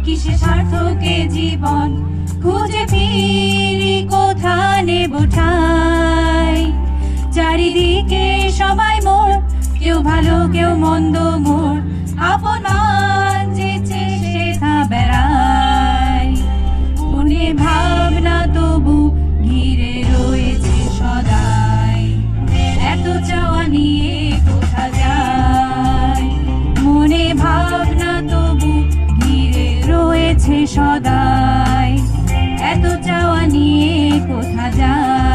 কিসে সার্থকে জীবন খুঁজে ফিরি কোথা নেব ঠাই চারিদিকে সবাই মোর কেউ ভালো কেউ মন্দ মোর আপন মান যেচে সেথা বেড়াই মনে ভাবনা তবু ঘিরে রয়েছে সদাই এত চাওয়া নিয়ে কোথা যায় মনে ভাবনা তবু রয়েছে সদাই এত চাওয়া নিয়ে কোথা যায়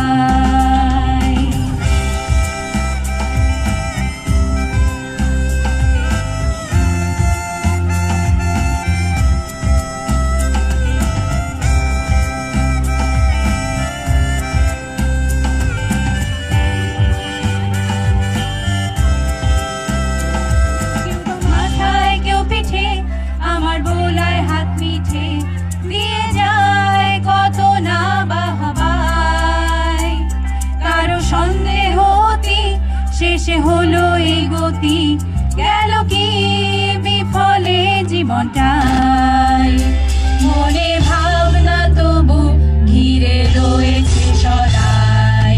মাথায় কেউ পিঠে আমার বোলায় হাত মিঠে দিয়ে যায় কত না বাহাবাই কারো সন্দেহ অতি শেষে হলো এই গতি গেল কি বিফলে জীবনটাই মনে ভাবনা তবু ঘিরে রয়েছে সদাই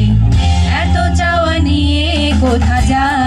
এত চাওয়া নিয়ে কোথা যায়